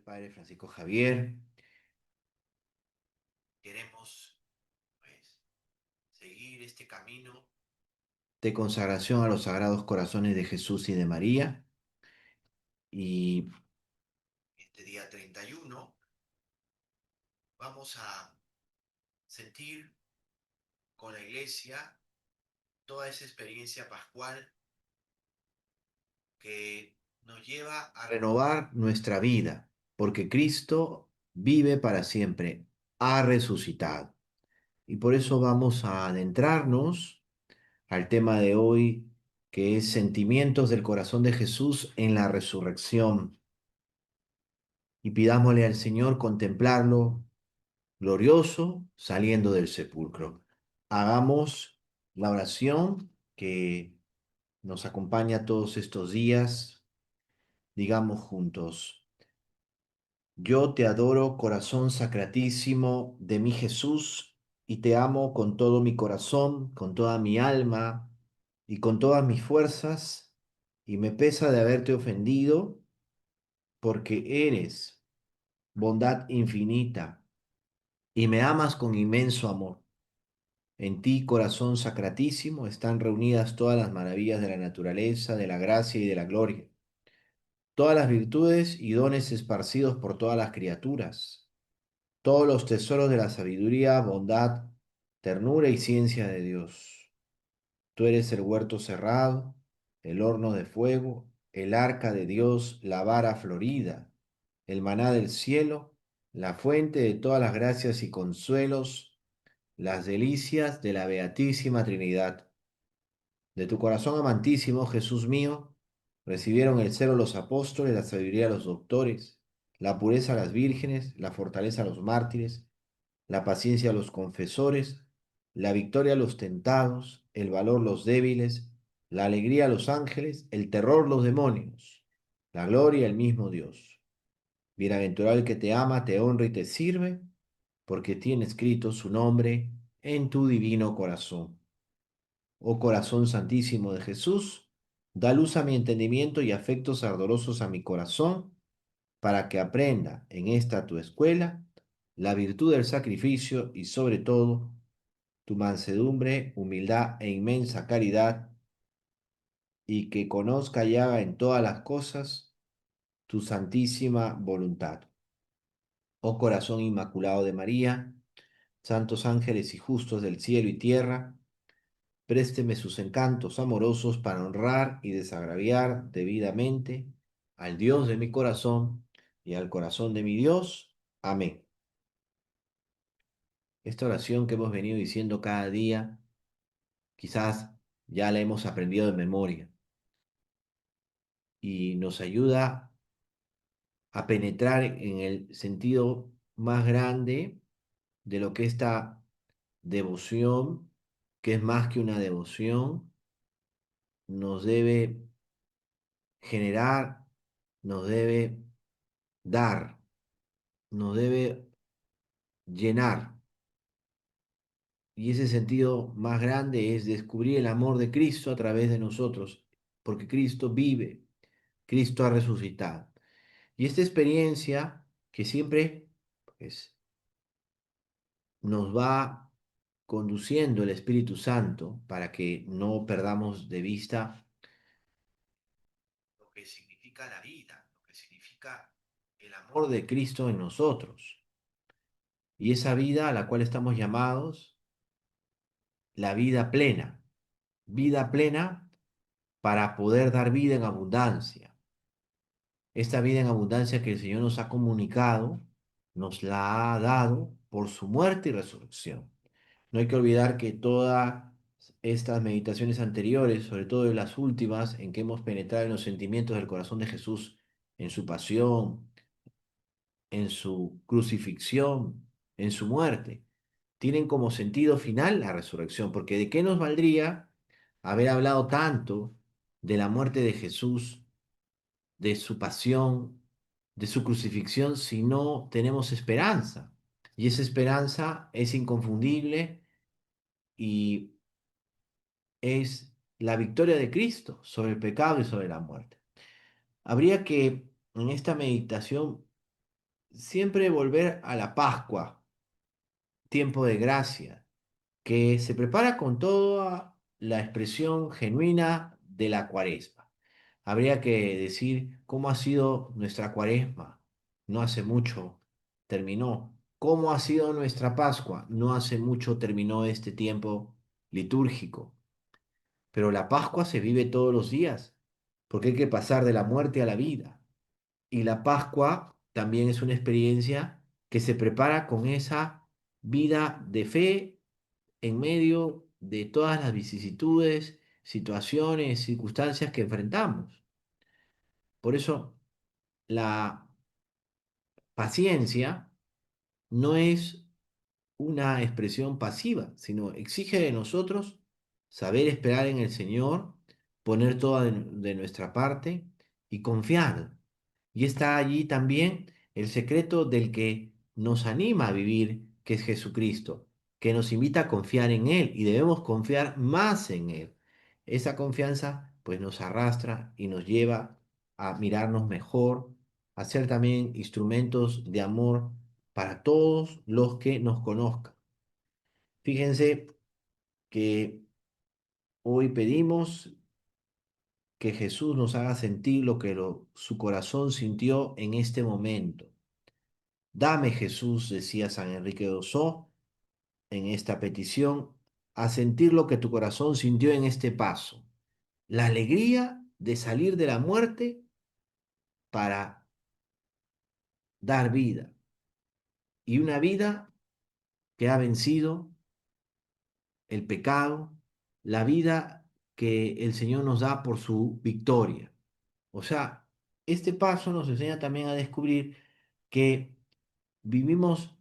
Padre Francisco Javier. Queremos, pues, seguir este camino de consagración a los sagrados corazones de Jesús y de María. Y este día 31 vamos a sentir con la Iglesia toda esa experiencia pascual que nos lleva a renovar nuestra vida, porque Cristo vive para siempre, ha resucitado. Y por eso vamos a adentrarnos al tema de hoy, que es sentimientos del corazón de Jesús en la resurrección. Y pidámosle al Señor contemplarlo glorioso saliendo del sepulcro. Hagamos la oración que nos acompaña todos estos días. Digamos juntos: yo te adoro, corazón sacratísimo de mi Jesús, y te amo con todo mi corazón, con toda mi alma y con todas mis fuerzas, y me pesa de haberte ofendido, porque eres bondad infinita y me amas con inmenso amor. En ti, corazón sacratísimo, están reunidas todas las maravillas de la naturaleza, de la gracia y de la gloria, todas las virtudes y dones esparcidos por todas las criaturas, todos los tesoros de la sabiduría, bondad, ternura y ciencia de Dios. Tú eres el huerto cerrado, el horno de fuego, el arca de Dios, la vara florida, el maná del cielo, la fuente de todas las gracias y consuelos, las delicias de la Beatísima Trinidad. De tu corazón amantísimo, Jesús mío, recibieron el celo los apóstoles, la sabiduría los doctores, la pureza las vírgenes, la fortaleza los mártires, la paciencia los confesores, la victoria los tentados, el valor los débiles, la alegría los ángeles, el terror los demonios, la gloria el mismo Dios. Bienaventurado el que te ama, te honra y te sirve, porque tiene escrito su nombre en tu divino corazón. Oh corazón santísimo de Jesús, da luz a mi entendimiento y afectos ardorosos a mi corazón, para que aprenda en esta tu escuela la virtud del sacrificio y sobre todo tu mansedumbre, humildad e inmensa caridad, y que conozca y haga en todas las cosas tu santísima voluntad. Oh corazón inmaculado de María, santos ángeles y justos del cielo y tierra, présteme sus encantos amorosos para honrar y desagraviar debidamente al Dios de mi corazón y al corazón de mi Dios. Amén. Esta oración que hemos venido diciendo cada día, quizás ya la hemos aprendido de memoria y nos ayuda a penetrar en el sentido más grande de lo que esta devoción, que es más que una devoción, nos debe generar, nos debe dar, nos debe llenar. Y ese sentido más grande es descubrir el amor de Cristo a través de nosotros, porque Cristo vive, Cristo ha resucitado. Y esta experiencia que siempre, pues, nos va conduciendo el Espíritu Santo para que no perdamos de vista lo que significa la vida, lo que significa el amor de Cristo en nosotros. Y esa vida a la cual estamos llamados, la vida plena para poder dar vida en abundancia. Esta vida en abundancia que el Señor nos ha comunicado, nos la ha dado por su muerte y resurrección. No hay que olvidar que todas estas meditaciones anteriores, sobre todo las últimas, en que hemos penetrado en los sentimientos del corazón de Jesús, en su pasión, en su crucifixión, en su muerte, tienen como sentido final la resurrección, porque ¿de qué nos valdría haber hablado tanto de la muerte de Jesús, de su pasión, de su crucifixión, si no tenemos esperanza? Y esa esperanza es inconfundible y es la victoria de Cristo sobre el pecado y sobre la muerte. Habría que en esta meditación siempre volver a la Pascua, tiempo de gracia, que se prepara con toda la expresión genuina de la cuaresma. Habría que decir cómo ha sido nuestra cuaresma. No hace mucho terminó. ¿Cómo ha sido nuestra Pascua? No hace mucho terminó este tiempo litúrgico. Pero la Pascua se vive todos los días, porque hay que pasar de la muerte a la vida. Y la Pascua también es una experiencia que se prepara con esa vida de fe en medio de todas las vicisitudes, situaciones, circunstancias que enfrentamos. Por eso la paciencia no es una expresión pasiva, sino exige de nosotros saber esperar en el Señor, poner toda de nuestra parte y confiar. Y está allí también el secreto del que nos anima a vivir, que es Jesucristo, que nos invita a confiar en Él y debemos confiar más en Él. Esa confianza pues nos arrastra y nos lleva a mirarnos mejor, a ser también instrumentos de amor para todos los que nos conozcan. Fíjense que hoy pedimos que Jesús nos haga sentir lo que su corazón sintió en este momento. Dame, Jesús, decía San Enrique de Ossó en esta petición, a sentir lo que tu corazón sintió en este paso, la alegría de salir de la muerte para dar vida, y una vida que ha vencido el pecado, la vida que el Señor nos da por su victoria. O sea, este paso nos enseña también a descubrir que vivimos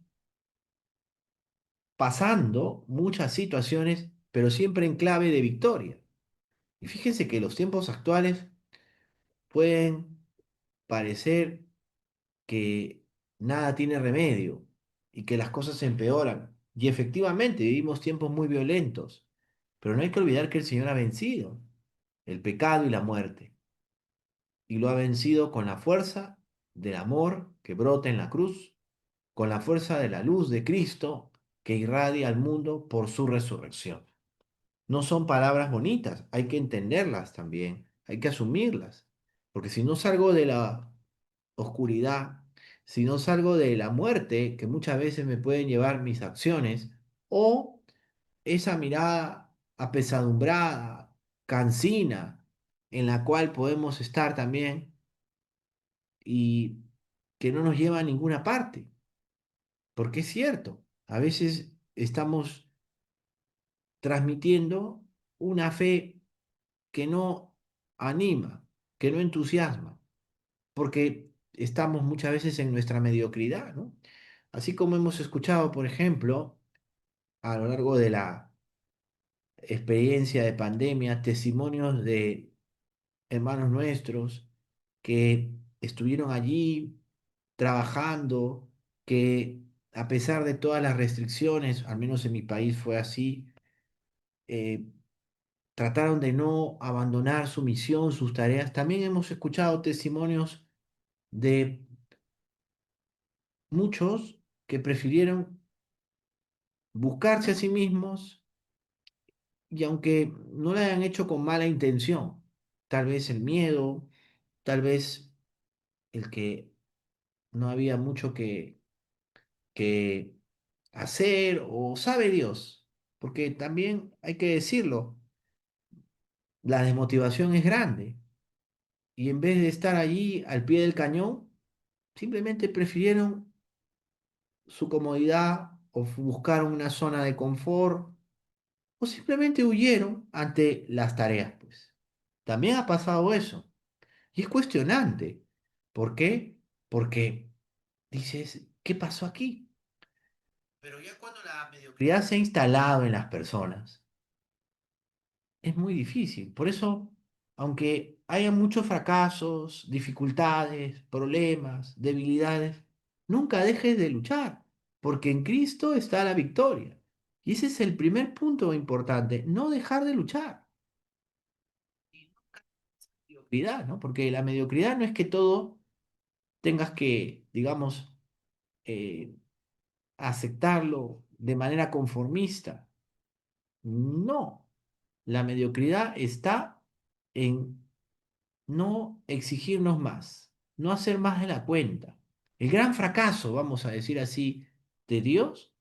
pasando muchas situaciones, pero siempre en clave de victoria. Y fíjense que los tiempos actuales pueden parecer que nada tiene remedio y que las cosas se empeoran. Y efectivamente vivimos tiempos muy violentos, pero no hay que olvidar que el Señor ha vencido el pecado y la muerte, y lo ha vencido con la fuerza del amor que brota en la cruz, con la fuerza de la luz de Cristo que irradia al mundo por su resurrección. No son palabras bonitas, hay que entenderlas también, hay que asumirlas, porque si no salgo de la oscuridad, si no salgo de la muerte que muchas veces me pueden llevar mis acciones, o esa mirada apesadumbrada, cansina, en la cual podemos estar también y que no nos lleva a ninguna parte, porque es cierto, a veces estamos transmitiendo una fe que no anima, que no entusiasma, porque estamos muchas veces en nuestra mediocridad, ¿no? Así como hemos escuchado, por ejemplo, a lo largo de la experiencia de pandemia, testimonios de hermanos nuestros que estuvieron allí trabajando, que a pesar de todas las restricciones, al menos en mi país fue así, eh, trataron de no abandonar su misión, sus tareas. También hemos escuchado testimonios de muchos que prefirieron buscarse a sí mismos y aunque no lo hayan hecho con mala intención, tal vez el miedo, tal vez el que no había mucho que hacer o sabe Dios, porque también hay que decirlo, la desmotivación es grande y en vez de estar allí al pie del cañón, simplemente prefirieron su comodidad o buscaron una zona de confort o simplemente huyeron ante las tareas, pues. También ha pasado eso. Y es cuestionante. ¿Por qué? Porque dices, ¿qué pasó aquí? Pero ya cuando la mediocridad se ha instalado en las personas, es muy difícil. Por eso, aunque haya muchos fracasos, dificultades, problemas, debilidades, nunca dejes de luchar, porque en Cristo está la victoria. Y ese es el primer punto importante, no dejar de luchar. Y nunca mediocridad, ¿no? Porque la mediocridad no es que todo tengas que, digamos, eh, aceptarlo de manera conformista. No, la mediocridad está en no exigirnos más, no hacer más de la cuenta. El gran fracaso, vamos a decir así, de Dios,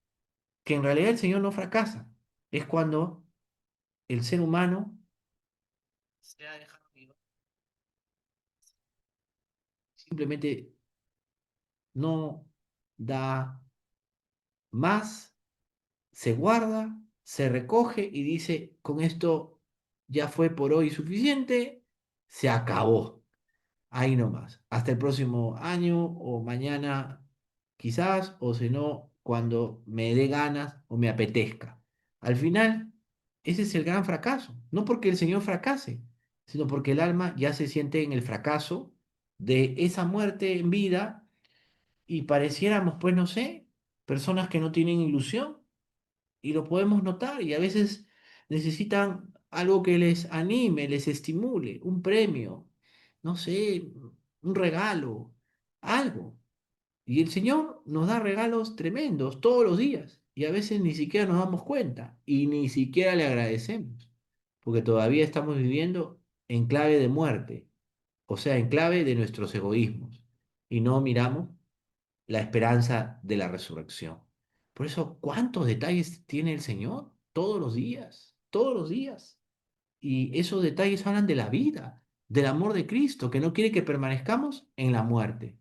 que en realidad el Señor no fracasa, es cuando el ser humano se ha dejado llevar, simplemente no da más, se guarda, se recoge y dice, con esto ya fue por hoy suficiente, se acabó. Ahí nomás. Hasta el próximo año o mañana, quizás, o si no, cuando me dé ganas o me apetezca. Al final, ese es el gran fracaso. No porque el Señor fracase, sino porque el alma ya se siente en el fracaso de esa muerte en vida y pareciéramos, pues no sé, personas que no tienen ilusión y lo podemos notar y a veces necesitan algo que les anime, les estimule, un premio, no sé, un regalo, algo. Y el Señor nos da regalos tremendos todos los días y a veces ni siquiera nos damos cuenta y ni siquiera le agradecemos, porque todavía estamos viviendo en clave de muerte, o sea, en clave de nuestros egoísmos y no miramos la esperanza de la resurrección. Por eso, ¿cuántos detalles tiene el Señor? Todos los días, todos los días. Y esos detalles hablan de la vida, del amor de Cristo, que no quiere que permanezcamos en la muerte.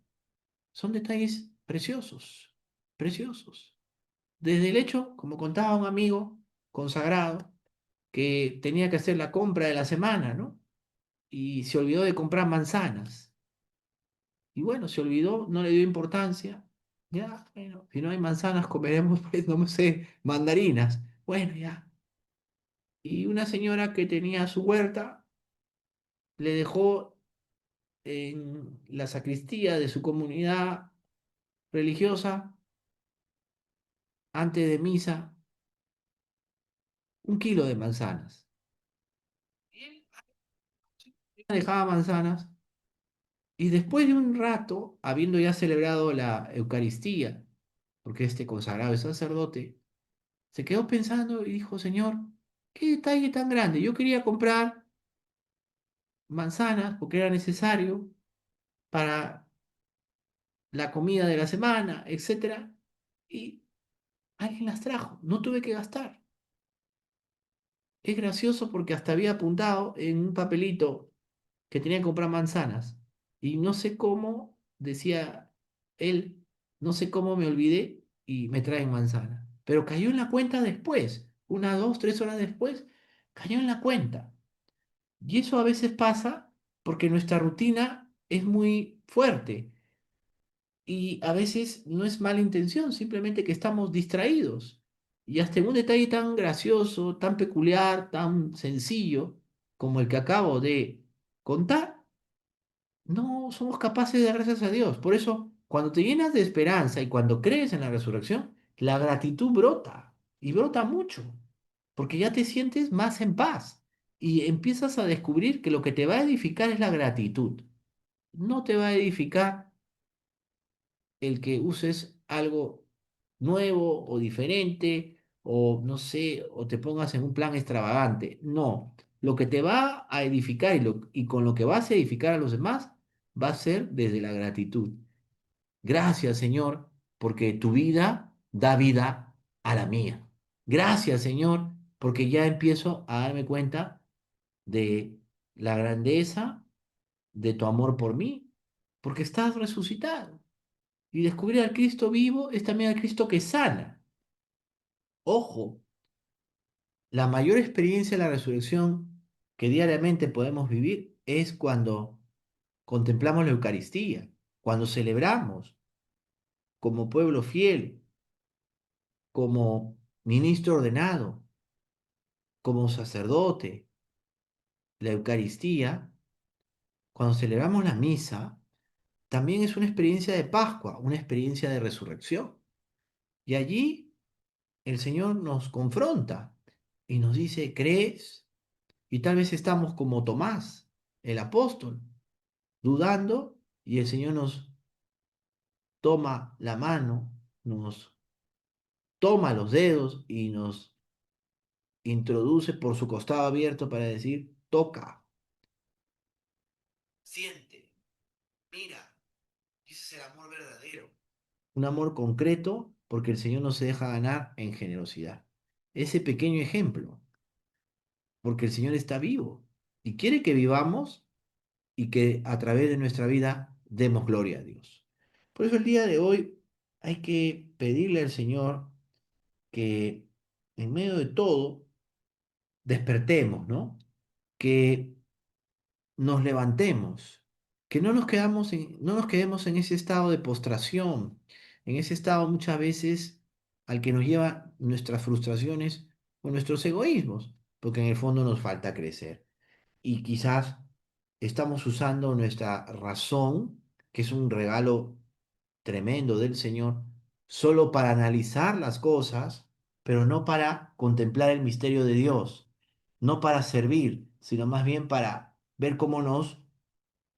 Son detalles preciosos, preciosos. Desde el hecho, como contaba un amigo consagrado, que tenía que hacer la compra de la semana, ¿no? Y se olvidó de comprar manzanas. Y bueno, se olvidó, no le dio importancia. Ya, bueno, si no hay manzanas, comeremos, pues, no sé, mandarinas. Bueno, ya. Y una señora que tenía su huerta le dejó en la sacristía de su comunidad religiosa, antes de misa, 1 kilo de manzanas. Y él dejaba manzanas. Y después de un rato, habiendo ya celebrado la Eucaristía, porque este consagrado es sacerdote, se quedó pensando y dijo, Señor, qué detalle tan grande. Yo quería comprar manzanas porque era necesario para la comida de la semana, etcétera, y alguien las trajo. No tuve que gastar. Es gracioso porque hasta había apuntado en un papelito que tenía que comprar manzanas. Y no sé cómo, decía él, no sé cómo me olvidé y me traen manzanas. Pero cayó en la cuenta después, 1, 2, 3 horas después, cayó en la cuenta. Y eso a veces pasa porque nuestra rutina es muy fuerte y a veces no es mala intención, simplemente que estamos distraídos. Y hasta en un detalle tan gracioso, tan peculiar, tan sencillo como el que acabo de contar, no somos capaces de dar gracias a Dios. Por eso, cuando te llenas de esperanza y cuando crees en la resurrección, la gratitud brota y brota mucho, porque ya te sientes más en paz y empiezas a descubrir que lo que te va a edificar es la gratitud. No te va a edificar el que uses algo nuevo o diferente o no sé, o te pongas en un plan extravagante. No, lo que te va a edificar y con lo que vas a edificar a los demás va a ser desde la gratitud. Gracias, Señor, porque tu vida da vida a la mía. Gracias, Señor, porque ya empiezo a darme cuenta de la grandeza de tu amor por mí, porque estás resucitado. Y descubrir al Cristo vivo es también al Cristo que sana. Ojo, la mayor experiencia de la resurrección que diariamente podemos vivir es cuando contemplamos la Eucaristía, cuando celebramos como pueblo fiel, como ministro ordenado, como sacerdote, la Eucaristía, cuando celebramos la misa, también es una experiencia de Pascua, una experiencia de resurrección. Y allí el Señor nos confronta y nos dice, ¿crees? Y tal vez estamos como Tomás, el apóstol, dudando, y el Señor nos toma la mano, nos toma los dedos y nos introduce por su costado abierto para decir, toca, siente, mira. Ese es el amor verdadero. Un amor concreto porque el Señor no se deja ganar en generosidad. Ese pequeño ejemplo, porque el Señor está vivo y quiere que vivamos y que a través de nuestra vida demos gloria a Dios. Por eso el día de hoy hay que pedirle al Señor que en medio de todo despertemos, ¿no? Que nos levantemos, que no nos quedemos en ese estado de postración, en ese estado muchas veces al que nos lleva nuestras frustraciones o nuestros egoísmos, porque en el fondo nos falta crecer. Y quizás estamos usando nuestra razón, que es un regalo tremendo del Señor, solo para analizar las cosas, pero no para contemplar el misterio de Dios, no para servir, sino más bien para ver cómo nos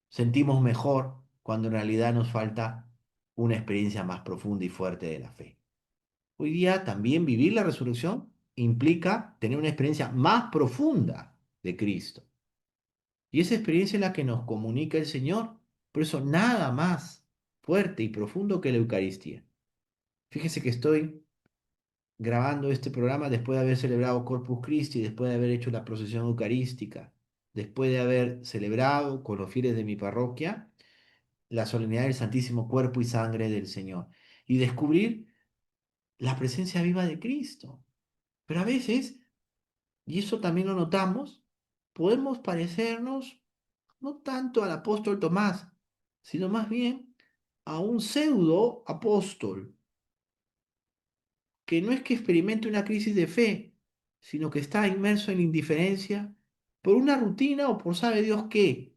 sentimos mejor cuando en realidad nos falta una experiencia más profunda y fuerte de la fe. Hoy día también vivir la resurrección implica tener una experiencia más profunda de Cristo. Y esa experiencia es la que nos comunica el Señor. Por eso nada más fuerte y profundo que la Eucaristía. Fíjese que estoy grabando este programa después de haber celebrado Corpus Christi, después de haber hecho la procesión eucarística, después de haber celebrado con los fieles de mi parroquia la solemnidad del Santísimo Cuerpo y Sangre del Señor y descubrir la presencia viva de Cristo. Pero a veces, y eso también lo notamos, podemos parecernos no tanto al apóstol Tomás, sino más bien a un pseudo apóstol, que no es que experimente una crisis de fe, sino que está inmerso en indiferencia por una rutina o por sabe Dios qué.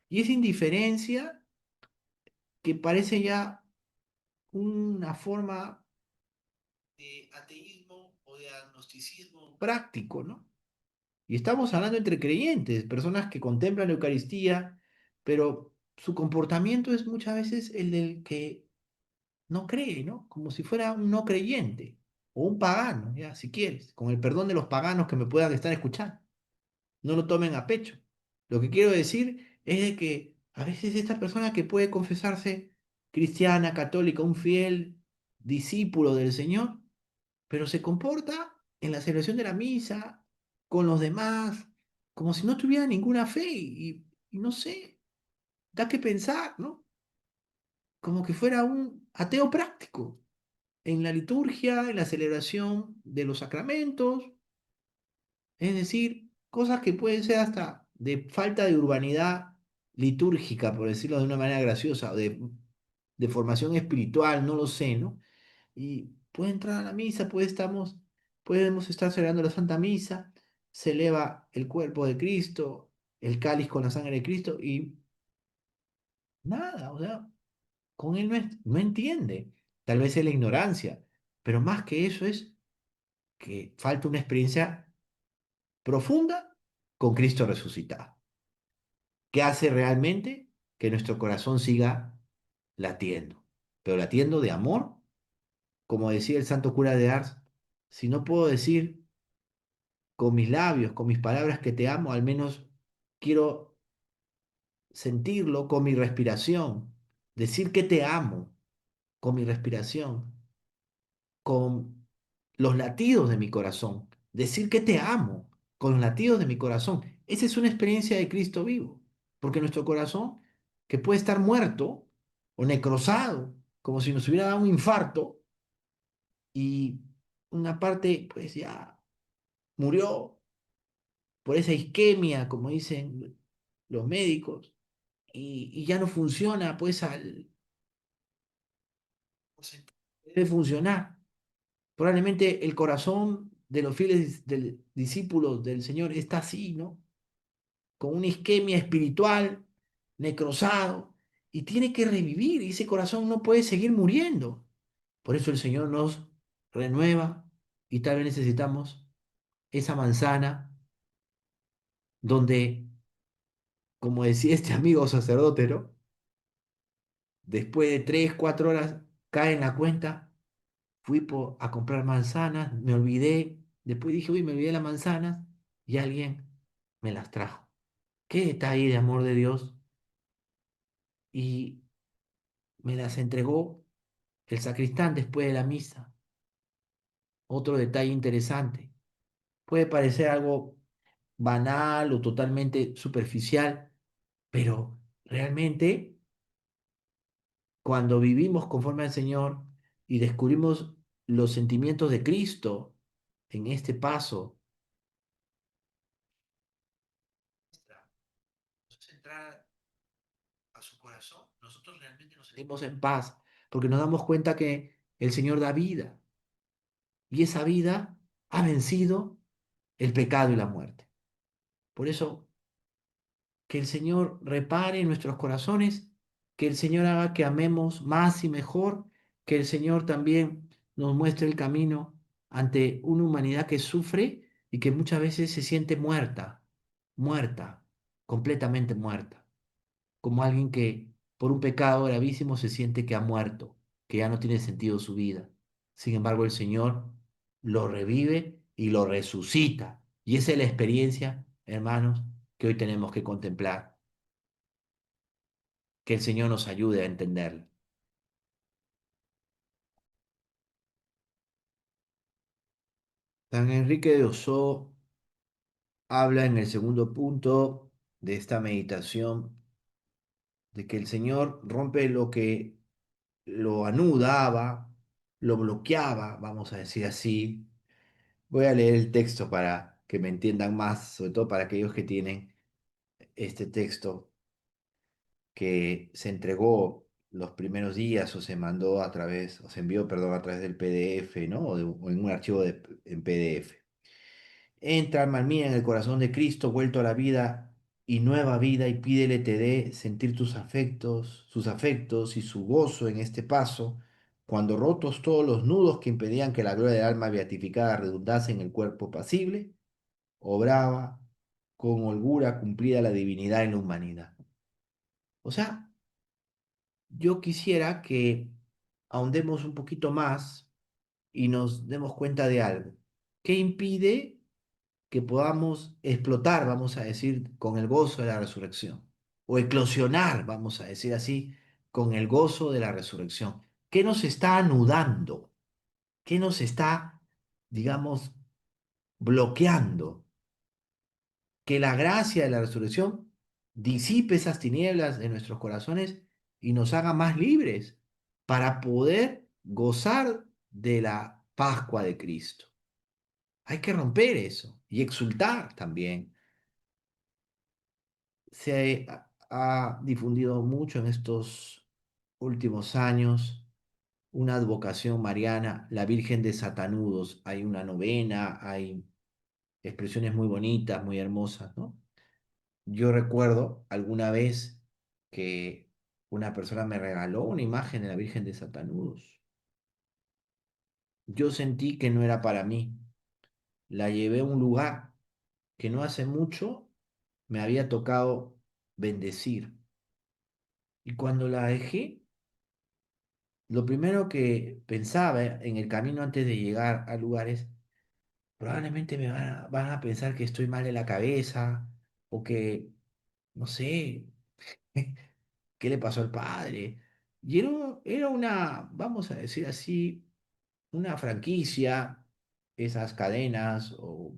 Y esa indiferencia que parece ya una forma de ateísmo o de agnosticismo práctico, ¿no? Y estamos hablando entre creyentes, personas que contemplan la Eucaristía, pero su comportamiento es muchas veces el del que no cree, ¿no? Como si fuera un no creyente o un pagano, ya, si quieres, con el perdón de los paganos que me puedan estar escuchando. No lo tomen a pecho. Lo que quiero decir es de que a veces esta persona que puede confesarse cristiana, católica, un fiel discípulo del Señor, pero se comporta en la celebración de la misa, con los demás, como si no tuviera ninguna fe y no sé, da que pensar, ¿no? Como que fuera un ateo práctico en la liturgia, en la celebración de los sacramentos, es decir, cosas que pueden ser hasta de falta de urbanidad litúrgica, por decirlo de una manera graciosa, o de formación espiritual, no lo sé, ¿no? Y puede entrar a la misa, podemos estar celebrando la Santa Misa, se eleva el cuerpo de Cristo, el cáliz con la sangre de Cristo y nada, o sea, con él no entiende. Tal vez es la ignorancia, pero más que eso es que falta una experiencia profunda con Cristo resucitado, que hace realmente que nuestro corazón siga latiendo, pero latiendo de amor, como decía el santo cura de Ars, si no puedo decir con mis labios, con mis palabras que te amo, al menos quiero sentirlo con mi respiración, decir que te amo con mi respiración, con los latidos de mi corazón, decir que te amo con los latidos de mi corazón. Esa es una experiencia de Cristo vivo, porque nuestro corazón, que puede estar muerto o necrosado, como si nos hubiera dado un infarto y una parte pues ya murió por esa isquemia, como dicen los médicos, y ya no funciona, pues debe funcionar. Probablemente el corazón de los fieles del, discípulos del Señor está así, ¿no? Con una isquemia espiritual, necrosado, y tiene que revivir, y ese corazón no puede seguir muriendo. Por eso el Señor nos renueva, y tal vez necesitamos esa manzana donde, como decía este amigo sacerdote, ¿no? Después de 3, 4 horas cae en la cuenta, a comprar manzanas, me olvidé, después dije, uy, me olvidé las manzanas y alguien me las trajo. Qué detalle de amor de Dios y me las entregó el sacristán después de la misa. Otro detalle interesante. Puede parecer algo banal o totalmente superficial, pero realmente cuando vivimos conforme al Señor y descubrimos los sentimientos de Cristo en este paso, entrar a su corazón, nosotros realmente nos sentimos en paz, porque nos damos cuenta que el Señor da vida y esa vida ha vencido el pecado y la muerte. Por eso, que el Señor repare en nuestros corazones, que el Señor haga que amemos más y mejor, que el Señor también nos muestre el camino ante una humanidad que sufre y que muchas veces se siente muerta, muerta, completamente muerta, como alguien que por un pecado gravísimo se siente que ha muerto, que ya no tiene sentido su vida. Sin embargo, el Señor lo revive y lo resucita. Y esa es la experiencia, hermanos, que hoy tenemos que contemplar. Que el Señor nos ayude a entenderlo. San Enrique de Ossó habla en el segundo punto de esta meditación de que el Señor rompe lo que lo anudaba, lo bloqueaba, vamos a decir así. Voy a leer el texto para que me entiendan más, sobre todo para aquellos que tienen este texto que se entregó los primeros días o se mandó a través, o se envió, perdón, a través del PDF, ¿no? O en un archivo en PDF. Entra, alma mía, en el corazón de Cristo, vuelto a la vida y nueva vida, y pídele te dé sentir sus afectos y su gozo en este paso, cuando rotos todos los nudos que impedían que la gloria del alma beatificada redundase en el cuerpo pasible, obraba con holgura cumplida la divinidad en la humanidad. O sea, yo quisiera que ahondemos un poquito más y nos demos cuenta de algo. ¿Qué impide que podamos explotar, vamos a decir, con el gozo de la resurrección? O eclosionar, vamos a decir así, con el gozo de la resurrección. ¿Qué nos está anudando? ¿Qué nos está, digamos, bloqueando? Que la gracia de la resurrección disipe esas tinieblas de nuestros corazones y nos haga más libres para poder gozar de la Pascua de Cristo. Hay que romper eso y exultar también. Ha difundido mucho en estos últimos años una advocación mariana, la Virgen de Satanudos. Hay una novena, hay expresiones muy bonitas, muy hermosas, ¿no? Yo recuerdo alguna vez que una persona me regaló una imagen de la Virgen de Satanudos. Yo sentí que no era para mí. La llevé a un lugar que no hace mucho me había tocado bendecir. Y cuando la dejé, lo primero que pensaba en el camino antes de llegar a lugares, probablemente van a pensar que estoy mal de la cabeza o que, no sé, qué le pasó al padre. Y era una, vamos a decir así, una franquicia, esas cadenas o,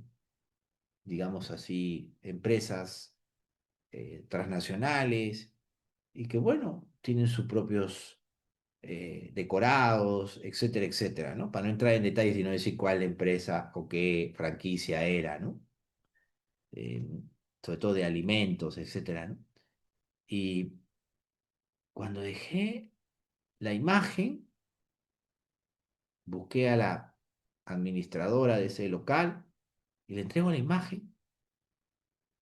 digamos así, empresas transnacionales y que, bueno, tienen sus propios decorados, etcétera, etcétera, ¿no? Para no entrar en detalles y no decir cuál empresa o qué franquicia era, ¿no? Eh, Sobre todo de alimentos, etcétera, ¿no? Y cuando dejé la imagen, busqué a la administradora de ese local y le entrego la imagen.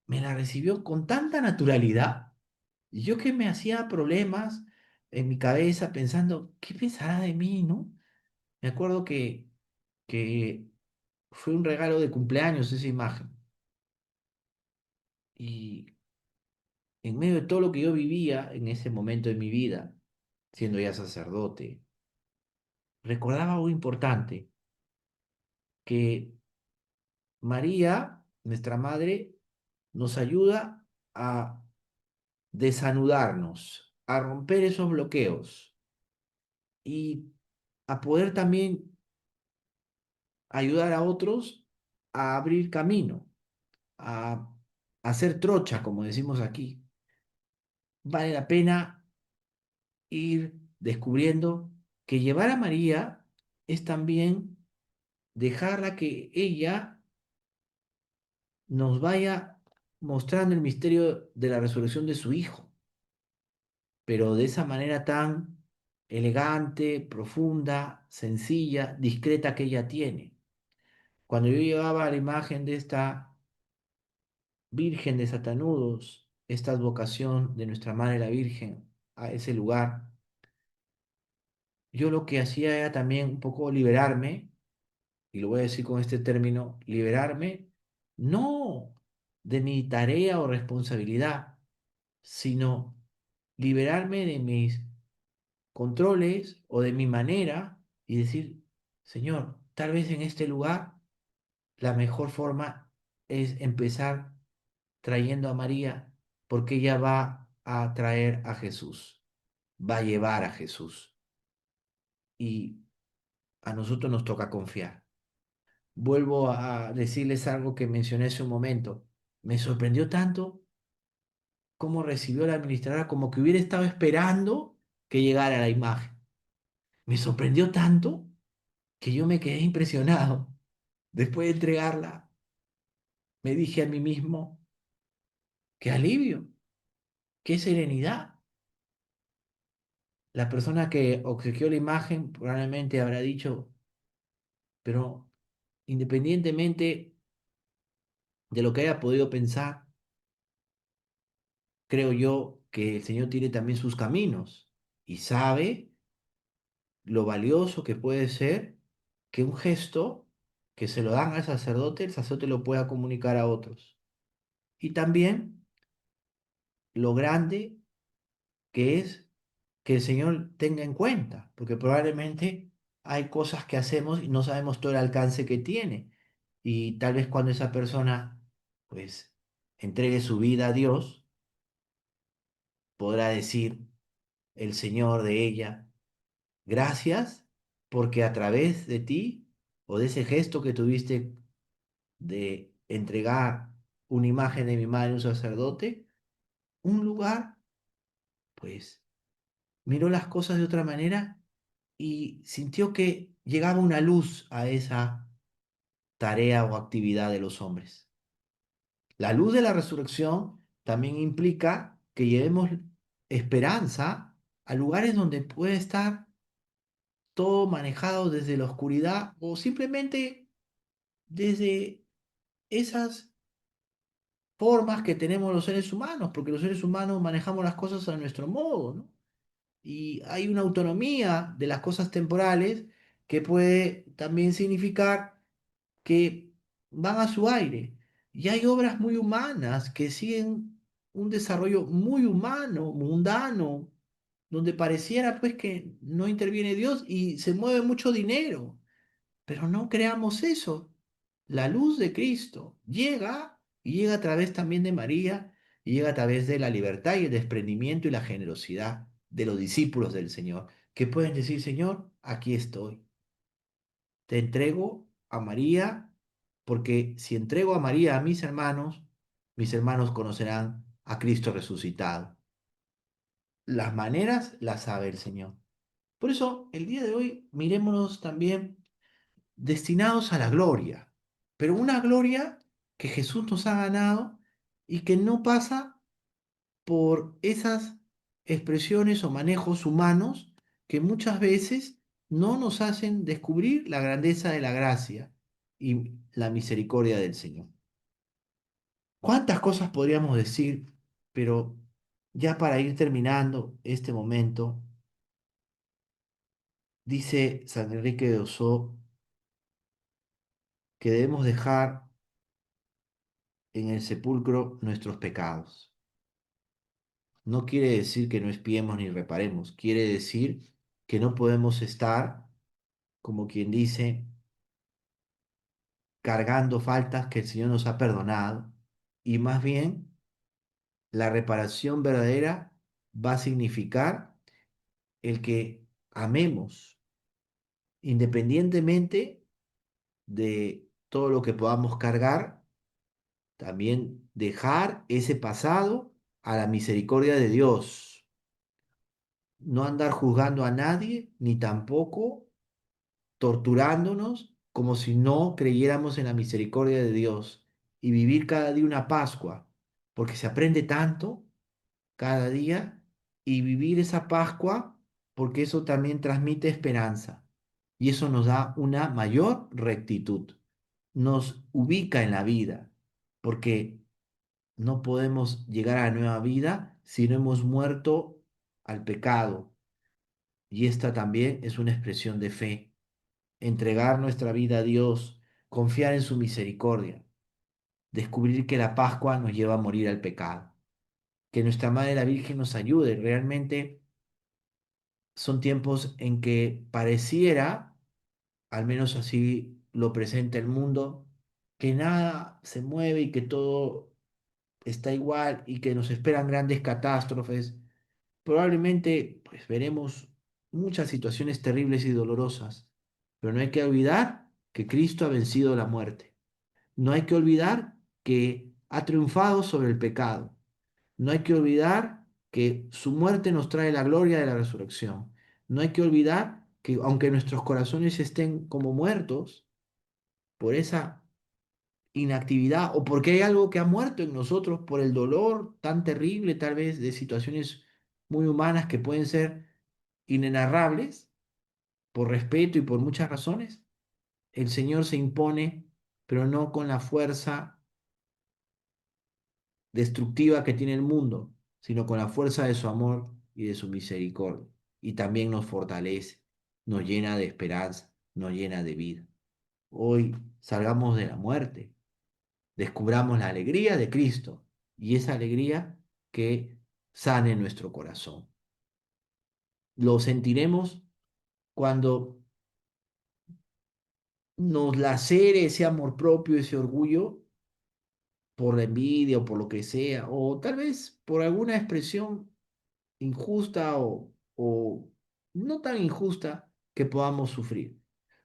Me la recibió con tanta naturalidad. Y yo que me hacía problemas en mi cabeza pensando, ¿qué pensará de mí, no? Me acuerdo que fue un regalo de cumpleaños esa imagen. Y en medio de todo lo que yo vivía en ese momento de mi vida, siendo ya sacerdote, recordaba algo importante, que María, nuestra madre, nos ayuda a desanudarnos, a romper esos bloqueos y a poder también ayudar a otros a abrir camino, a hacer trocha, como decimos aquí. Vale la pena ir descubriendo que llevar a María es también dejarla que ella nos vaya mostrando el misterio de la resurrección de su Hijo, pero de esa manera tan elegante, profunda, sencilla, discreta que ella tiene. Cuando yo llevaba la imagen de esta Virgen de Satanudos, esta advocación de nuestra Madre la Virgen a ese lugar, yo lo que hacía era también un poco liberarme, y lo voy a decir con este término, liberarme no de mi tarea o responsabilidad, sino liberarme de mis controles o de mi manera y decir, Señor, tal vez en este lugar la mejor forma es empezar trayendo a María, porque ella va a traer a Jesús, va a llevar a Jesús y a nosotros nos toca confiar. Vuelvo a decirles algo que mencioné hace un momento. Me sorprendió tanto cómo recibió la administradora, como que hubiera estado esperando que llegara la imagen. Me sorprendió tanto que yo me quedé impresionado. Después de entregarla, me dije a mí mismo, qué alivio, qué serenidad. La persona que obsequió la imagen probablemente habrá dicho, pero independientemente de lo que haya podido pensar, creo yo que el Señor tiene también sus caminos y sabe lo valioso que puede ser que un gesto que se lo dan al sacerdote, el sacerdote lo pueda comunicar a otros. Y también lo grande que es que el Señor tenga en cuenta, porque probablemente hay cosas que hacemos y no sabemos todo el alcance que tiene. Y tal vez cuando esa persona, pues, entregue su vida a Dios, podrá decir el Señor de ella, gracias porque a través de ti o de ese gesto que tuviste de entregar una imagen de mi madre a un sacerdote, un lugar, pues, miró las cosas de otra manera y sintió que llegaba una luz a esa tarea o actividad de los hombres. La luz de la resurrección también implica que llevemos esperanza a lugares donde puede estar todo manejado desde la oscuridad o simplemente desde esas formas que tenemos los seres humanos, porque los seres humanos manejamos las cosas a nuestro modo, ¿no? Y hay una autonomía de las cosas temporales que puede también significar que van a su aire. Y hay obras muy humanas que siguen un desarrollo muy humano, mundano, donde pareciera pues que no interviene Dios y se mueve mucho dinero. Pero no creamos eso. La luz de Cristo llega y llega a través también de María y llega a través de la libertad y el desprendimiento y la generosidad de los discípulos del Señor, que pueden decir, Señor, aquí estoy. Te entrego a María, porque si entrego a María a mis hermanos conocerán a Cristo resucitado. Las maneras las sabe el Señor. Por eso, el día de hoy, mirémonos también destinados a la gloria, pero una gloria que Jesús nos ha ganado y que no pasa por esas expresiones o manejos humanos que muchas veces no nos hacen descubrir la grandeza de la gracia y la misericordia del Señor. ¿Cuántas cosas podríamos decir? Pero ya para ir terminando este momento, dice San Enrique de Osó que debemos dejar en el sepulcro nuestros pecados. No quiere decir que no espiemos ni reparemos, quiere decir que no podemos estar como quien dice, cargando faltas que el Señor nos ha perdonado, y más bien la reparación verdadera va a significar el que amemos, independientemente de todo lo que podamos cargar, también dejar ese pasado a la misericordia de Dios. No andar juzgando a nadie, ni tampoco torturándonos como si no creyéramos en la misericordia de Dios y vivir cada día una Pascua, porque se aprende tanto cada día y vivir esa Pascua, porque eso también transmite esperanza y eso nos da una mayor rectitud, nos ubica en la vida, porque no podemos llegar a la nueva vida si no hemos muerto al pecado. Y esta también es una expresión de fe, entregar nuestra vida a Dios, confiar en su misericordia, descubrir que la Pascua nos lleva a morir al pecado, que nuestra Madre la Virgen nos ayude. Realmente son tiempos en que pareciera, al menos así lo presenta el mundo, que nada se mueve y que todo está igual y que nos esperan grandes catástrofes. Probablemente pues veremos muchas situaciones terribles y dolorosas, pero no hay que olvidar que Cristo ha vencido la muerte. No hay que olvidar que ha triunfado sobre el pecado. No hay que olvidar que su muerte nos trae la gloria de la resurrección. No hay que olvidar que aunque nuestros corazones estén como muertos por esa inactividad o porque hay algo que ha muerto en nosotros por el dolor tan terrible, tal vez de situaciones muy humanas que pueden ser inenarrables, por respeto y por muchas razones, el Señor se impone, pero no con la fuerza destructiva que tiene el mundo, sino con la fuerza de su amor y de su misericordia. Y también nos fortalece, nos llena de esperanza, nos llena de vida. Hoy salgamos de la muerte, descubramos la alegría de Cristo y esa alegría que sane nuestro corazón. Lo sentiremos cuando nos lacere ese amor propio, ese orgullo por la envidia o por lo que sea, o tal vez por alguna expresión injusta o no tan injusta que podamos sufrir,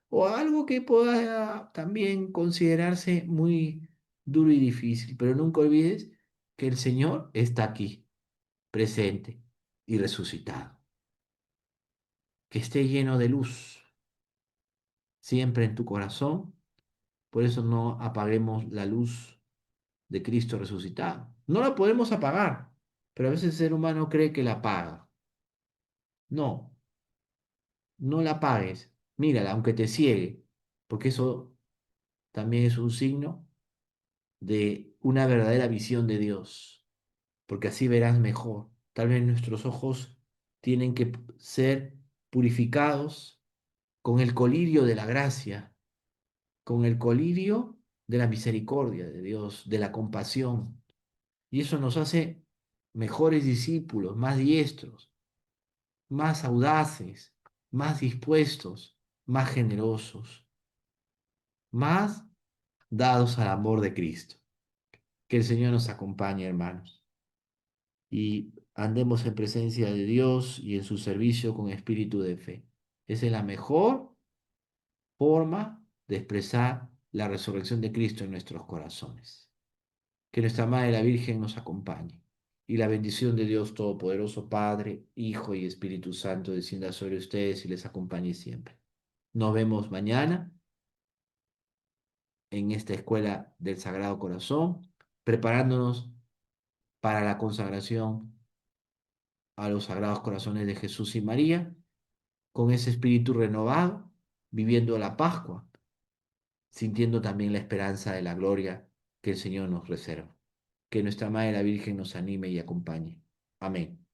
o algo que pueda también considerarse muy duro y difícil, pero nunca olvides que el Señor está aquí, presente y resucitado, que esté lleno de luz siempre en tu corazón, por eso no apaguemos la luz de Cristo resucitado. No la podemos apagar, pero a veces el ser humano cree que la apaga. No, no la apagues, mírala, aunque te ciegue, porque eso también es un signo de una verdadera visión de Dios, porque así verás mejor. Tal vez nuestros ojos tienen que ser purificados con el colirio de la gracia, con el colirio de la misericordia de Dios, de la compasión. Y eso nos hace mejores discípulos, más diestros, más audaces, más dispuestos, más generosos, más dados al amor de Cristo. Que el Señor nos acompañe, hermanos, y andemos en presencia de Dios y en su servicio con espíritu de fe. Esa es la mejor forma de expresar la resurrección de Cristo en nuestros corazones. Que nuestra Madre la Virgen nos acompañe y la bendición de Dios Todopoderoso, Padre, Hijo y Espíritu Santo descienda sobre ustedes y les acompañe siempre. Nos vemos mañana en esta escuela del Sagrado Corazón, preparándonos para la consagración a los Sagrados Corazones de Jesús y María, con ese espíritu renovado, viviendo la Pascua, sintiendo también la esperanza de la gloria que el Señor nos reserva. Que nuestra Madre la Virgen nos anime y acompañe. Amén.